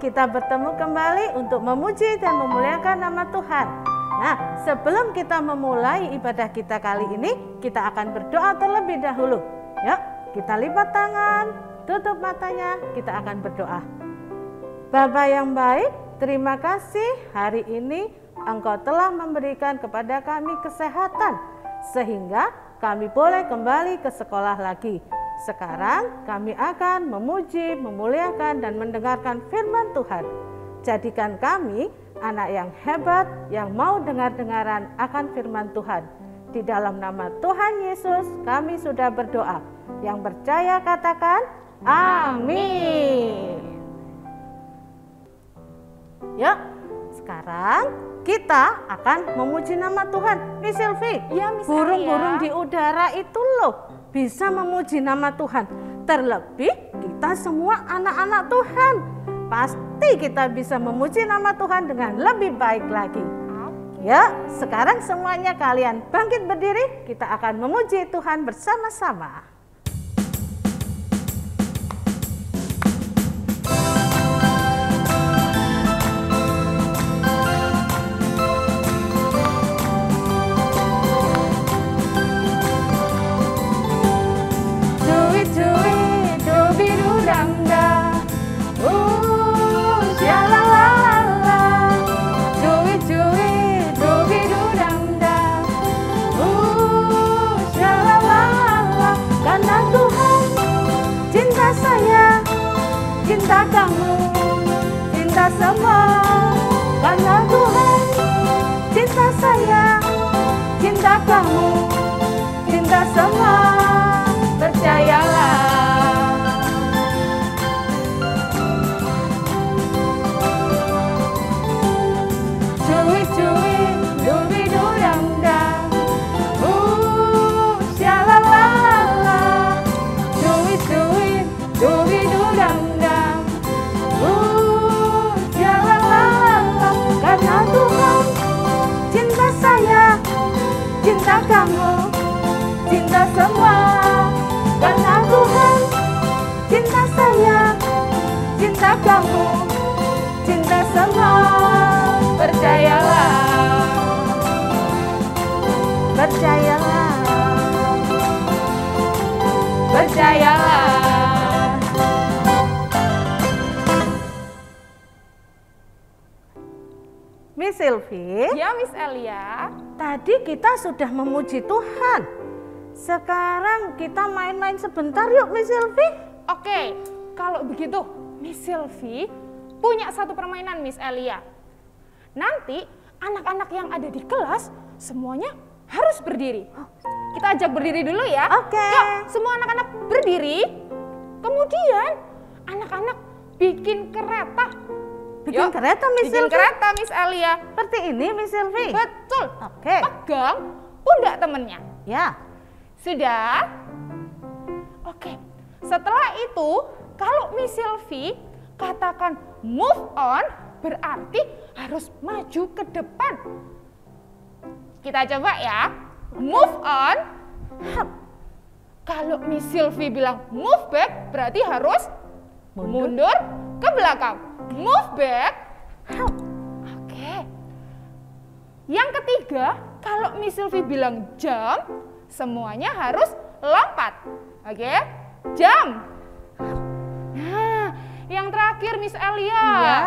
kita bertemu kembali untuk memuji dan memuliakan nama Tuhan. Nah, sebelum kita memulai ibadah kita kali ini, kita akan berdoa terlebih dahulu. Yuk, kita lipat tangan, tutup matanya, kita akan berdoa. Bapa yang baik, terima kasih hari ini Engkau telah memberikan kepada kami kesehatan, sehingga kami boleh kembali ke sekolah lagi. Sekarang kami akan memuji, memuliakan, dan mendengarkan firman Tuhan. Jadikan kami anak yang hebat, yang mau dengar-dengaran akan firman Tuhan. Di dalam nama Tuhan Yesus kami sudah berdoa. Yang percaya katakan, amin. Yuk, sekarang kita akan memuji nama Tuhan. Miss Sylvie, ya, Miss burung-burung Alia. di udara itu loh bisa memuji nama Tuhan. Terlebih kita semua anak-anak Tuhan. Pasti kita bisa memuji nama Tuhan dengan lebih baik lagi. Ya, sekarang semuanya kalian bangkit berdiri. Kita akan memuji Tuhan bersama-sama. Cinta kamu, cinta semua, karena Tuhan cinta saya, cinta kamu, cinta semua, percayalah. Cuy-cuy, dubi-du-dang-dang, syalalala, cuy-cuy, dubi-du-dang-dang. Karena Tuhan cinta saya, cinta kamu, cinta semua. Karena Tuhan cinta saya, cinta kamu, cinta semua. Percayalah, percayalah, percayalah. Miss Sylvie, ya Miss Alia, tadi kita sudah memuji Tuhan. Sekarang kita main-main sebentar yuk Miss Sylvie. Oke, kalau begitu Miss Sylvie punya satu permainan Miss Alia. Nanti anak-anak yang ada di kelas semuanya harus berdiri. Kita ajak berdiri dulu ya. Oke. Yuk, semua anak-anak berdiri. Kemudian anak-anak bikin kereta. Bikin kereta Miss Bikin Sylvie? kereta Miss Alia. Seperti ini Miss Sylvie? Betul. Oke. Pegang pundak temennya. Ya. Sudah? Oke. Setelah itu, kalau Miss Sylvie katakan move on, berarti harus maju ke depan. Kita coba ya. Move on. Kalau Miss Sylvie bilang move back, berarti harus mundur ke belakang. Move back. Oke. Yang ketiga, kalau Miss Sylvie bilang jump, semuanya harus lompat. Oke? Jump. Nah, yang terakhir Miss Alia. Iya.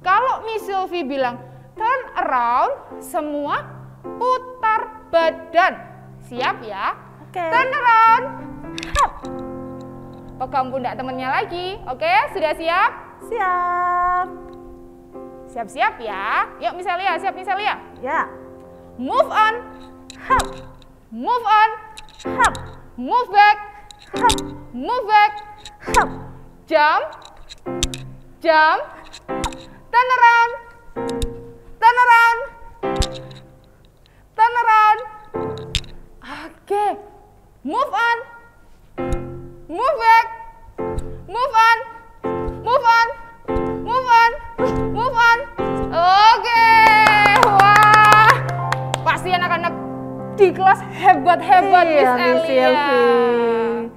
Kalau Miss Sylvie bilang turn around, semua putar badan. Siap ya? Oke. Turn around. Pegang pundak temennya lagi. Oke, sudah siap? Siap. Siap-siap ya. Yuk Miss Alia, siap Miss Alia? Ya. Move on. Move on. Move back. Move back. Jump. Jump. Turn around. Turn around. Turn around. Oke. Move on. Move back. Move on. Move on. Move on. Move on. Oke. Wah. Pasti anak-anak di kelas hebat-hebat Iya, Miss Miss Alia. Sylvie.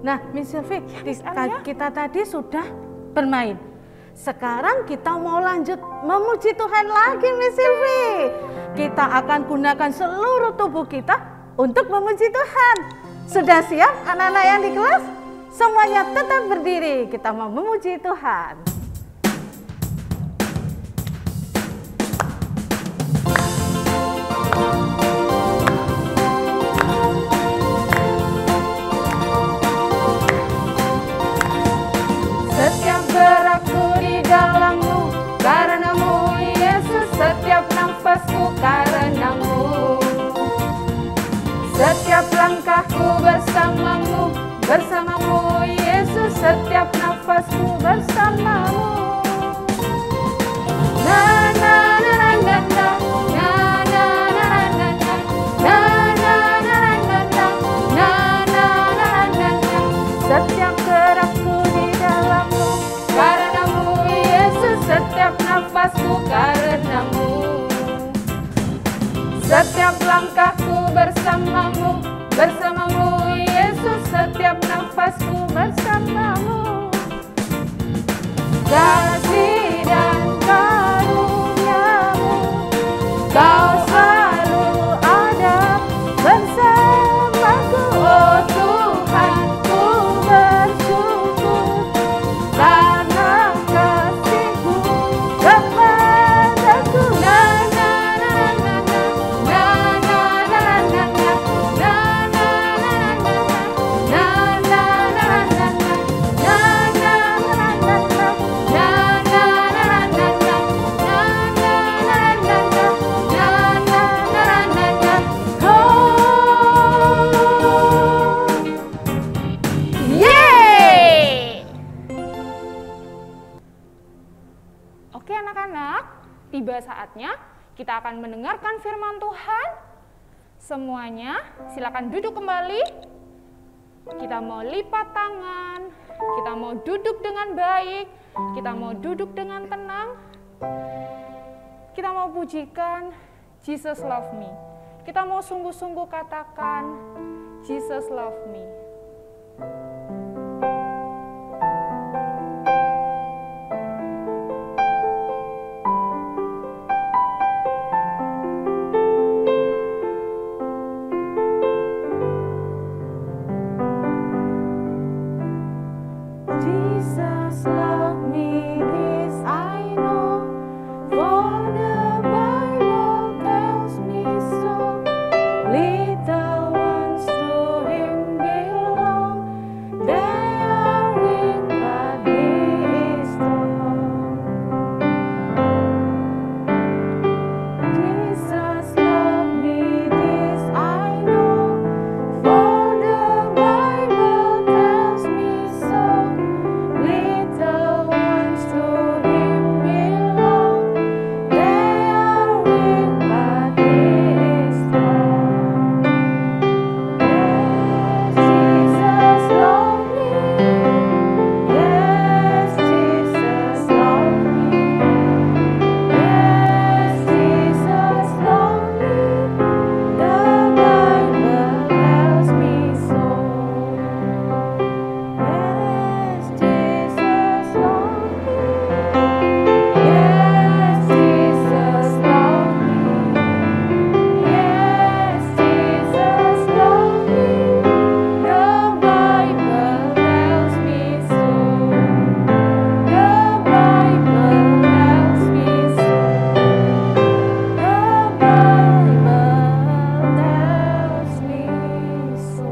Nah, Miss Sylvie, Miss Alia. kita tadi sudah bermain. Sekarang kita mau lanjut memuji Tuhan lagi, Miss Silvi. Kita akan gunakan seluruh tubuh kita untuk memuji Tuhan. Sudah siap anak-anak yang di kelas? Semuanya tetap berdiri, kita mau memuji Tuhan. Setiap gerakku di dalammu, karenamu Yesus, setiap nafasku karenamu. Setiap langkahku bersamamu, bersamamu Yesus, setiap nafasku bersamamu. Na na na na na na, na na na na na na, na na na na na na, na na na na na. Setiap gerakku di dalammu, karenamu Yesus, setiap nafasku karenamu. Setiap langkahku bersamamu, bersamamu Yesus, setiap nafasku bersamamu. Kasih dan karuniamu, Kau selalu ada bersamaku. Oh Tuhan, ku bersyukur karena kasih-Mu kepadaku. Na na na na na, na na na na na, na na na na na, na na na na na, na na na na na, Oke anak-anak, tiba saatnya kita akan mendengarkan firman Tuhan. Semuanya silakan duduk kembali. Kita mau lipat tangan, kita mau duduk dengan baik, kita mau duduk dengan tenang. Kita mau pujikan Jesus love me. Kita mau sungguh-sungguh katakan Jesus love me. Jesus love me, this I know, for the Bible tells me so. Little ones to Him belong, they are weak but He is strong. Jesus love me, this I know, for the Bible tells me so. Little ones to Him belong, they are weak but He is strong. Yes, Jesus love me. Yes, Jesus love me. Yes, Jesus love me. The Bible tells me so. Yes, Jesus love me. Yes, Jesus love me. Yes, Jesus love me. The Bible tells me so. The Bible tells me so. The Bible tells me so.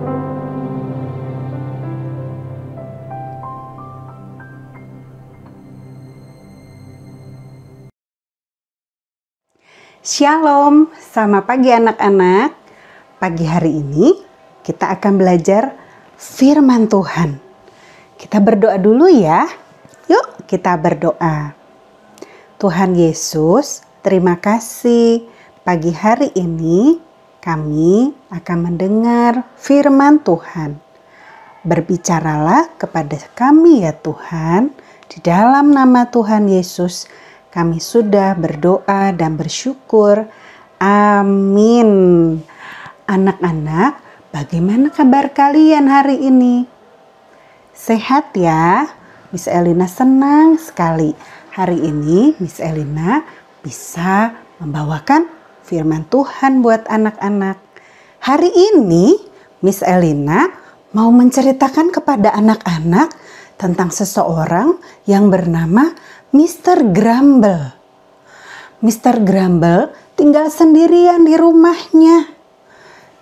Shalom, selamat pagi anak-anak. Pagi hari ini kita akan belajar firman Tuhan. Kita berdoa dulu ya. Yuk kita berdoa. Tuhan Yesus, terima kasih pagi hari ini kami akan mendengar firman Tuhan. Berbicaralah kepada kami ya Tuhan, di dalam nama Tuhan Yesus kami sudah berdoa dan bersyukur. Amin. Anak-anak, bagaimana kabar kalian hari ini? Sehat ya? Miss Elina senang sekali. Hari ini Miss Elina bisa membawakan firman Tuhan buat anak-anak. Hari ini Miss Elina mau menceritakan kepada anak-anak tentang seseorang yang bernama Mr. Grumble. Mr. Grumble tinggal sendirian di rumahnya.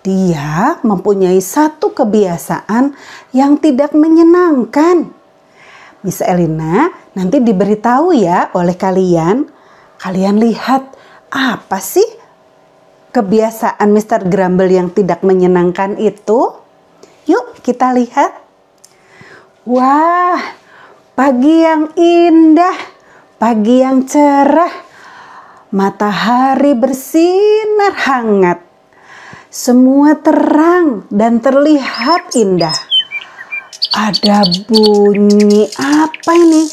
Dia mempunyai satu kebiasaan yang tidak menyenangkan. Miss Elina nanti diberitahu ya oleh kalian. Kalian lihat apa sih kebiasaan Mr. Grumble yang tidak menyenangkan itu? Yuk kita lihat. Wah, pagi yang indah, pagi yang cerah, matahari bersinar hangat. Semua terang dan terlihat indah. Ada bunyi apa ini?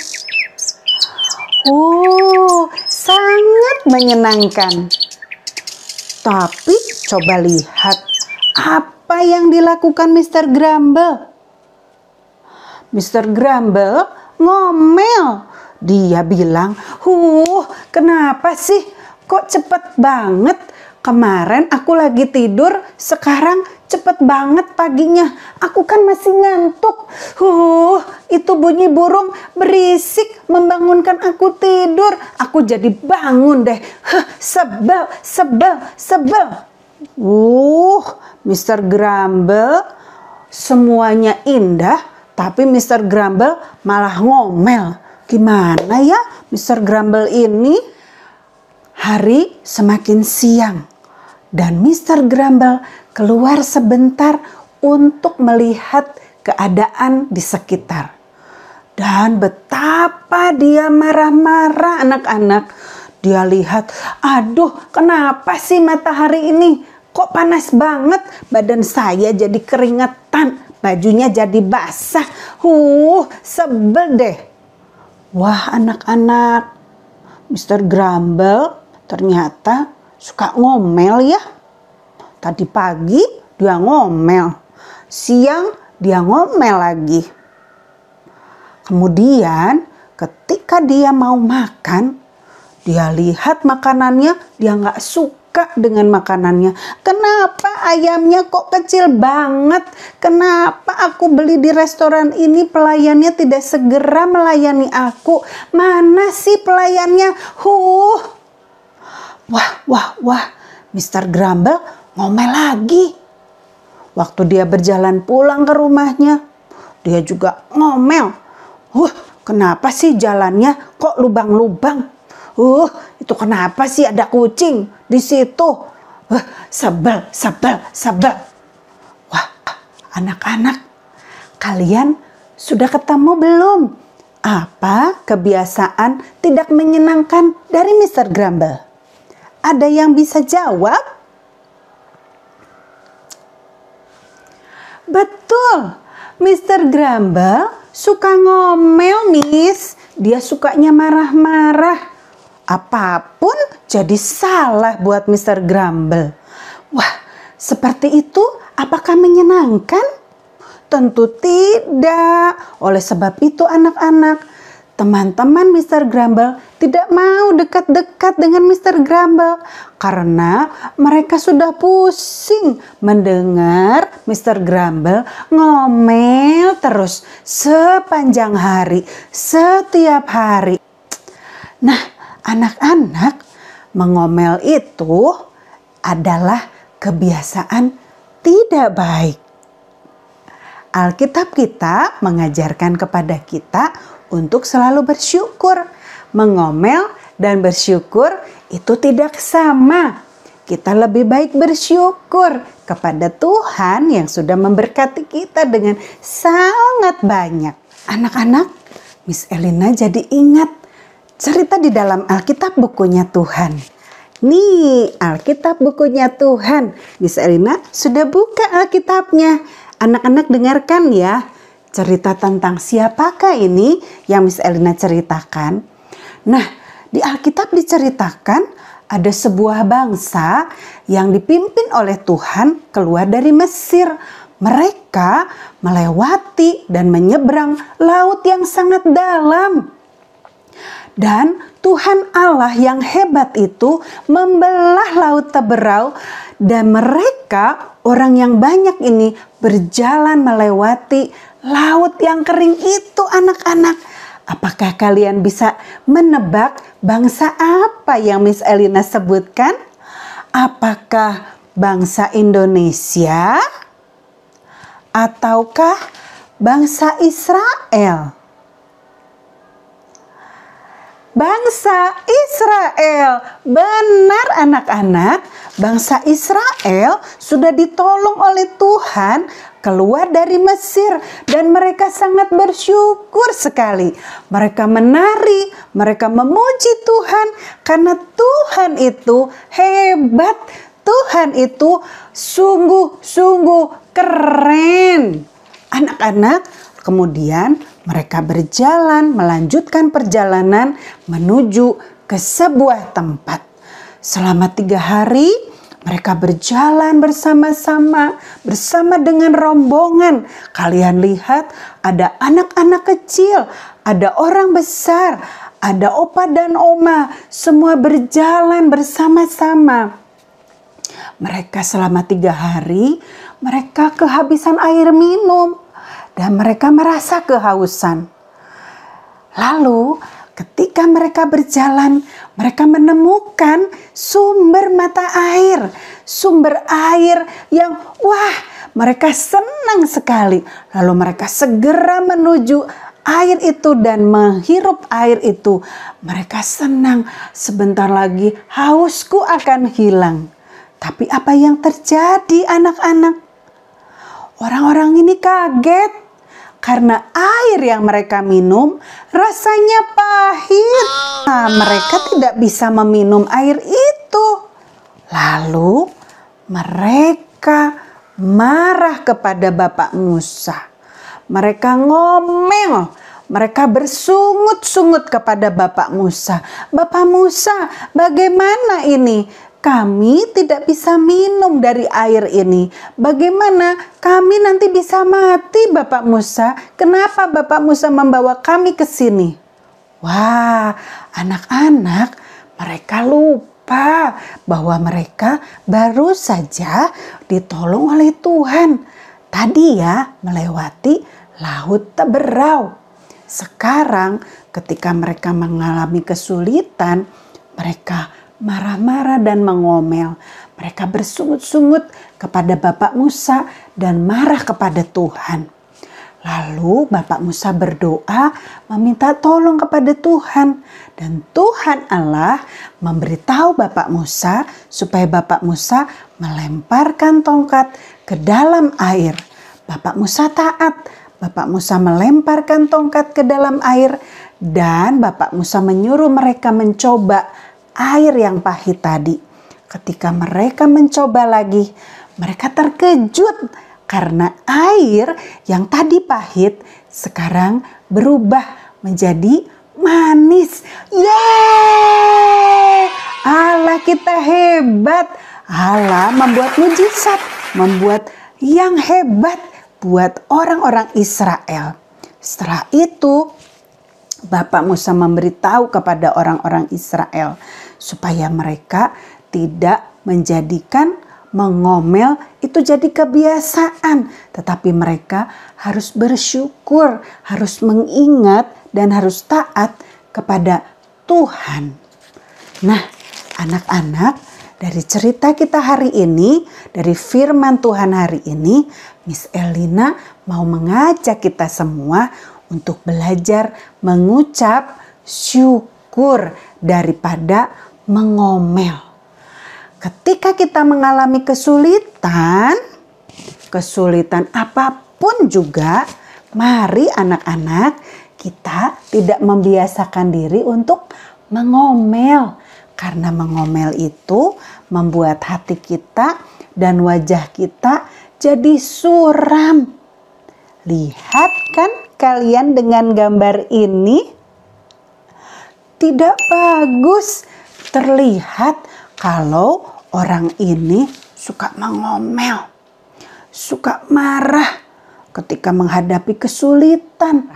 Oh, sangat menyenangkan. Tapi coba lihat apa yang dilakukan Mr. Grumble. Mr. Grumble ngomel. Dia bilang, kenapa sih kok cepet banget? Kemarin aku lagi tidur, sekarang cepet banget paginya. Aku kan masih ngantuk. Itu bunyi burung berisik membangunkan aku tidur. Aku jadi bangun deh. Sebel. Mr. Grumble semuanya indah, tapi Mr. Grumble malah ngomel. Gimana ya Mr. Grumble ini? Hari semakin siang. Dan Mr. Grumble keluar sebentar untuk melihat keadaan di sekitar. Dan betapa dia marah-marah anak-anak. Dia lihat, aduh kenapa sih matahari ini? Kok panas banget? Badan saya jadi keringetan. Bajunya jadi basah. Sebel deh. Wah anak-anak, Mr. Grumble ternyata suka ngomel ya. Tadi pagi dia ngomel, siang dia ngomel lagi. Kemudian ketika dia mau makan, dia lihat makanannya, dia nggak suka dengan makanannya. Kenapa ayamnya kok kecil banget? Kenapa aku beli di restoran ini pelayannya tidak segera melayani aku? Mana sih pelayannya? Wah, Mr. Grumble ngomel lagi. Waktu dia berjalan pulang ke rumahnya, dia juga ngomel. Kenapa sih jalannya kok lubang-lubang? Itu kenapa sih ada kucing di situ? Sebel. Wah, anak-anak, kalian sudah ketemu belum? Apa kebiasaan tidak menyenangkan dari Mr. Grumble? Ada yang bisa jawab? Betul, Mr. Grumble suka ngomel, Miss. Dia sukanya marah-marah. Apapun jadi salah buat Mr. Grumble. Wah, seperti itu apakah menyenangkan? Tentu tidak. Oleh sebab itu anak-anak, teman-teman Mr. Grumble tidak mau dekat-dekat dengan Mr. Grumble karena mereka sudah pusing mendengar Mr. Grumble ngomel terus sepanjang hari, setiap hari. Nah, anak-anak, mengomel itu adalah kebiasaan tidak baik. Alkitab kita mengajarkan kepada kita untuk selalu bersyukur. Mengomel dan bersyukur itu tidak sama. Kita lebih baik bersyukur kepada Tuhan yang sudah memberkati kita dengan sangat banyak. Anak-anak, Miss Elina jadi ingat cerita di dalam Alkitab bukunya Tuhan. Nih, Alkitab bukunya Tuhan. Miss Elina sudah buka Alkitabnya. Anak-anak dengarkan ya. Cerita tentang siapakah ini yang Miss Elina ceritakan? Nah, di Alkitab diceritakan ada sebuah bangsa yang dipimpin oleh Tuhan keluar dari Mesir. Mereka melewati dan menyeberang laut yang sangat dalam. Dan Tuhan Allah yang hebat itu membelah laut teberau, dan mereka, orang yang banyak ini, berjalan melewati laut yang kering itu, anak-anak. Apakah kalian bisa menebak bangsa apa yang Miss Elina sebutkan? Apakah bangsa Indonesia ataukah bangsa Israel? Bangsa Israel. Benar anak-anak, bangsa Israel sudah ditolong oleh Tuhan keluar dari Mesir, dan mereka sangat bersyukur sekali. Mereka menari, mereka memuji Tuhan karena Tuhan itu hebat. Tuhan itu sungguh-sungguh keren. Anak-anak, kemudian mereka berjalan, melanjutkan perjalanan menuju ke sebuah tempat. Selama 3 hari mereka berjalan bersama-sama, bersama dengan rombongan. Kalian lihat ada anak-anak kecil, ada orang besar, ada opa dan oma, semua berjalan bersama-sama. Mereka selama 3 hari, mereka kehabisan air minum. Dan mereka merasa kehausan. Lalu ketika mereka berjalan, mereka menemukan sumber mata air. Sumber air yang mereka senang sekali. Lalu mereka segera menuju air itu dan menghirup air itu. Mereka senang, sebentar lagi hausku akan hilang. Tapi apa yang terjadi anak-anak? Orang-orang ini kaget. Karena air yang mereka minum rasanya pahit. Mereka tidak bisa meminum air itu. Lalu mereka marah kepada Bapak Musa. Mereka ngomel. Mereka bersungut-sungut kepada Bapak Musa. Bapak Musa, bagaimana ini? Kami tidak bisa minum dari air ini. Bagaimana kami nanti bisa mati, Bapak Musa? Kenapa Bapak Musa membawa kami ke sini? Wah, anak-anak, mereka lupa bahwa mereka baru saja ditolong oleh Tuhan. Tadi ya, melewati laut teberau. Sekarang ketika mereka mengalami kesulitan, mereka marah-marah dan mengomel. Mereka bersungut-sungut kepada Bapak Musa dan marah kepada Tuhan. Lalu Bapak Musa berdoa meminta tolong kepada Tuhan. Dan Tuhan Allah memberitahu Bapak Musa supaya Bapak Musa melemparkan tongkat ke dalam air. Bapak Musa taat. Bapak Musa melemparkan tongkat ke dalam air. Dan Bapak Musa menyuruh mereka mencoba air yang pahit tadi. Ketika mereka mencoba lagi, mereka terkejut karena air yang tadi pahit sekarang berubah menjadi manis. Yeay! Allah kita hebat. Allah membuat mujizat, membuat yang hebat buat orang-orang Israel. Setelah itu, Bapak Musa memberitahu kepada orang-orang Israel supaya mereka tidak menjadikan mengomel itu jadi kebiasaan, tetapi mereka harus bersyukur, harus mengingat dan harus taat kepada Tuhan. Nah, anak-anak, dari cerita kita hari ini, dari firman Tuhan hari ini, Miss Elina mau mengajak kita semua untuk belajar mengucap syukur daripada mengomel. Ketika kita mengalami kesulitan apapun juga, mari anak-anak kita tidak membiasakan diri untuk mengomel. Karena mengomel itu membuat hati kita dan wajah kita jadi suram. Lihat kan kalian dengan gambar ini? Tidak bagus terlihat kalau orang ini suka mengomel. suka marah ketika menghadapi kesulitan,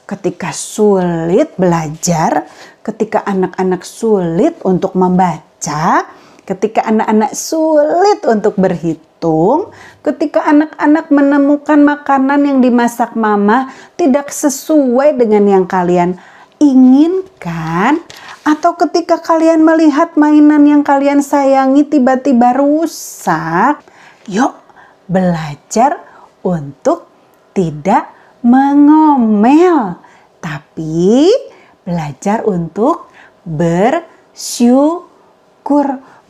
ketika sulit belajar, ketika anak-anak sulit untuk membaca, ketika anak-anak sulit untuk berhitung, ketika anak-anak menemukan makanan yang dimasak mama tidak sesuai dengan yang kalian inginkan, atau ketika kalian melihat mainan yang kalian sayangi tiba-tiba rusak, yuk belajar untuk tidak mengomel, tapi belajar untuk bersyukur.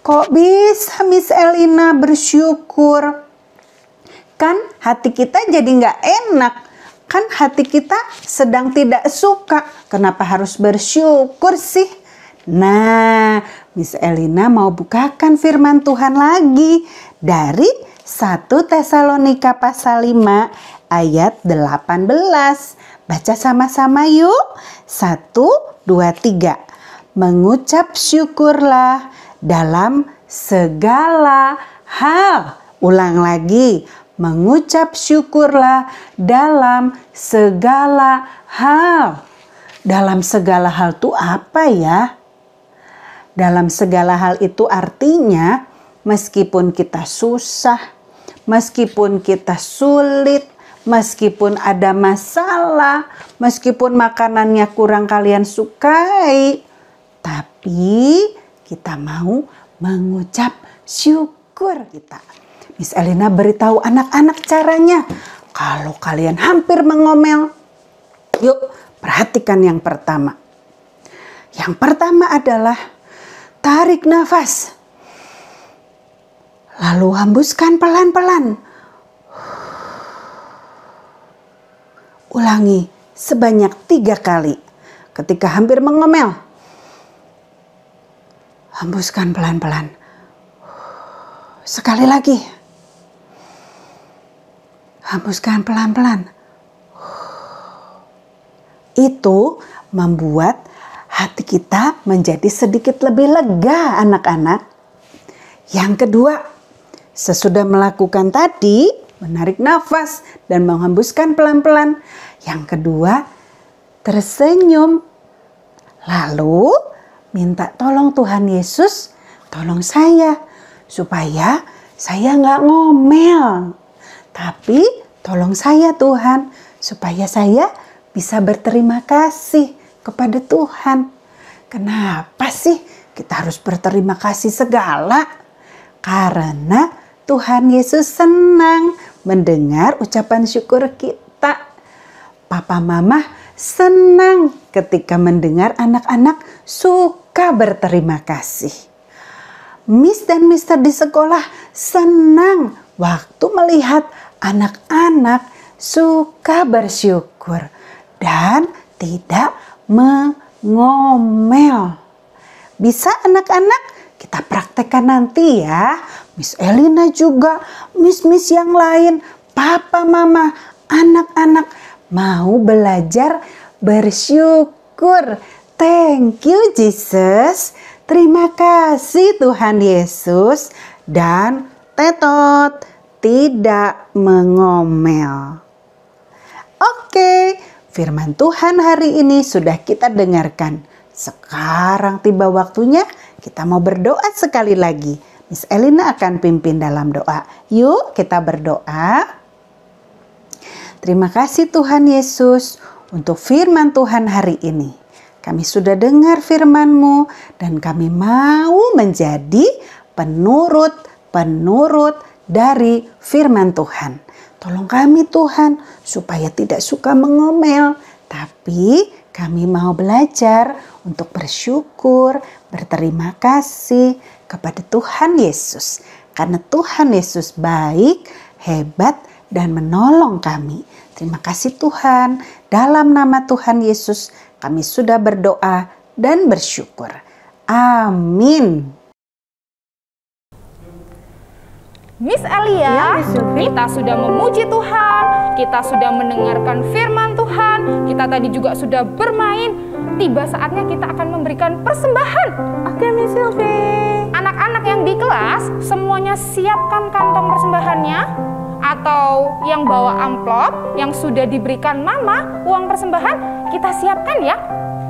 Kok bisa Miss Elina bersyukur? Kan hati kita jadi nggak enak. Kan hati kita sedang tidak suka. Kenapa harus bersyukur sih? Nah, Miss Elina mau bukakan firman Tuhan lagi dari 1 Tesalonika pasal 5 ayat 18. Baca sama-sama yuk. 1, 2, 3. Mengucap syukurlah dalam segala hal. Ulang lagi. Mengucap syukurlah dalam segala hal. Dalam segala hal itu apa ya? Dalam segala hal itu artinya meskipun kita susah, meskipun kita sulit, meskipun ada masalah, meskipun makanannya kurang kalian sukai, tapi kita mau mengucap syukur kita. Miss Elina beritahu anak-anak caranya. Kalau kalian hampir mengomel, yuk perhatikan yang pertama. Yang pertama adalah tarik nafas. Lalu hembuskan pelan-pelan. Ulangi sebanyak 3 kali. Ketika hampir mengomel, hembuskan pelan-pelan. Sekali lagi. Hembuskan pelan-pelan. Itu membuat hati kita menjadi sedikit lebih lega, anak-anak. Yang kedua, sesudah melakukan tadi, menarik nafas dan menghembuskan pelan-pelan. Yang kedua, tersenyum. Lalu minta tolong Tuhan Yesus, tolong saya supaya saya nggak ngomel. Tapi tolong saya Tuhan supaya saya bisa berterima kasih kepada Tuhan. Kenapa sih kita harus berterima kasih segala? Karena Tuhan Yesus senang mendengar ucapan syukur kita. Papa Mama senang ketika mendengar anak-anak suka berterima kasih. Miss dan Mister di sekolah senang waktu melihat anak-anak suka bersyukur dan tidak mengomel. Bisa anak-anak? Kita praktekkan nanti ya. Miss Elina juga, miss-miss yang lain, papa, mama, anak-anak mau belajar bersyukur. Thank you Jesus. Terima kasih Tuhan Yesus. Dan tetot, tidak mengomel. Oke, firman Tuhan hari ini sudah kita dengarkan. Sekarang tiba waktunya kita mau berdoa sekali lagi. Miss Elina akan pimpin dalam doa. Yuk kita berdoa. Terima kasih Tuhan Yesus untuk firman Tuhan hari ini. Kami sudah dengar firman-Mu dan kami mau menjadi penurut dari firman Tuhan. Tolong kami Tuhan supaya tidak suka mengomel, tapi kami mau belajar untuk bersyukur, berterima kasih kepada Tuhan Yesus. Karena Tuhan Yesus baik, hebat, dan menolong kami. Terima kasih Tuhan. Dalam nama Tuhan Yesus kami sudah berdoa dan bersyukur. Amin. Miss Elia, kita sudah memuji Tuhan, kita sudah mendengarkan firman Tuhan, kita tadi juga sudah bermain. Tiba saatnya kita akan memberikan persembahan. Oke Miss Sylvie. Anak-anak yang di kelas, semuanya siapkan kantong persembahannya. atau yang bawa amplop yang sudah diberikan mama uang persembahan, kita siapkan ya.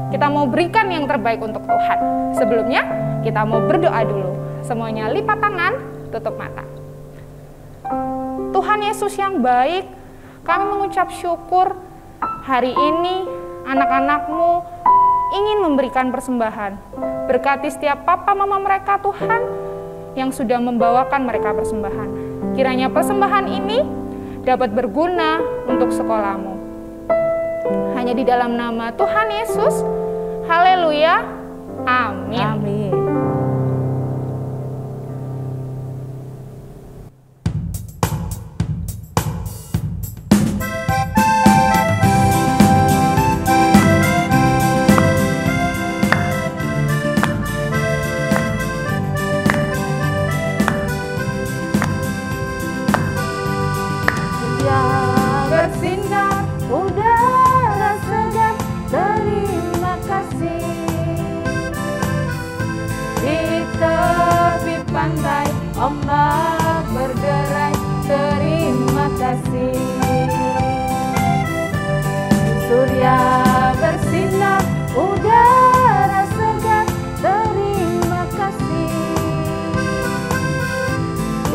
Kita mau berikan yang terbaik untuk Tuhan. Sebelumnya kita mau berdoa dulu. Semuanya lipat tangan, tutup mata. Tuhan Yesus yang baik, kami mengucap syukur hari ini anak-anak-Mu ingin memberikan persembahan. Berkati setiap papa mama mereka Tuhan yang sudah membawakan mereka persembahan. Kiranya persembahan ini dapat berguna untuk sekolah-Mu. Hanya di dalam nama Tuhan Yesus. Haleluya. Amin. Amin. Bersinar Udara segar, terima kasih. Di tepi pantai ombak berderai, terima kasih. Surya bersinar, udara segar, terima kasih.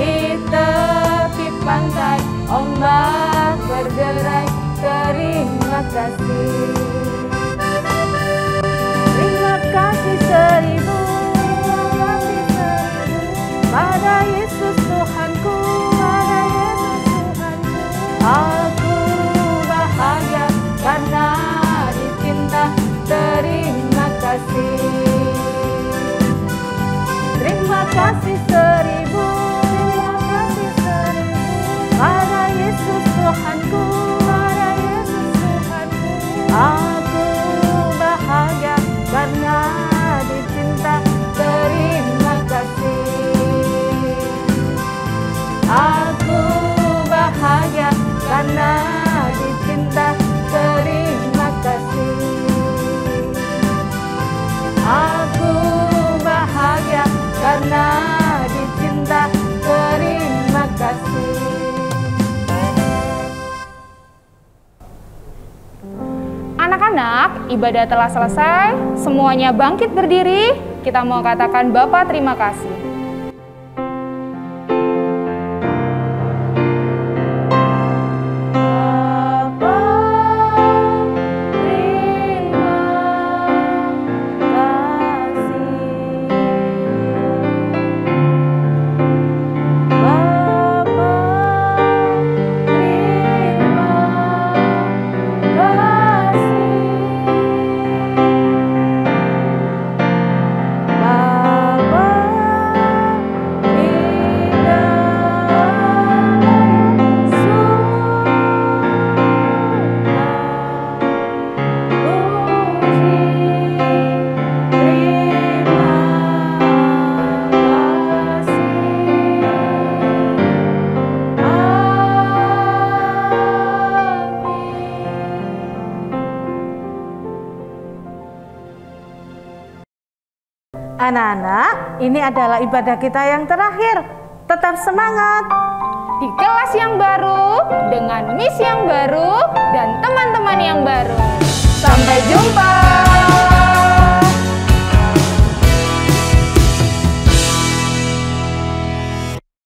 Di tepi pantai ombak berderai, terima kasih. Terima kasih seribu pada Yesus Tuhanku, pada Yesus Tuhanku. Aku bahagia karena dicinta, terima kasih. Terima kasih seribu pada Yesus Tuhanku, pada Yesus Tuhanku. Aku bahagia karena dicinta, terima kasih. Aku bahagia karena dicinta, terima kasih. Aku bahagia karena dicinta, terima kasih. Anak-anak, ibadah telah selesai, semuanya bangkit berdiri, kita mau katakan Bapa terima kasih. Anak-anak, ini adalah ibadah kita yang terakhir. Tetap semangat. Di kelas yang baru, dengan miss yang baru, dan teman-teman yang baru.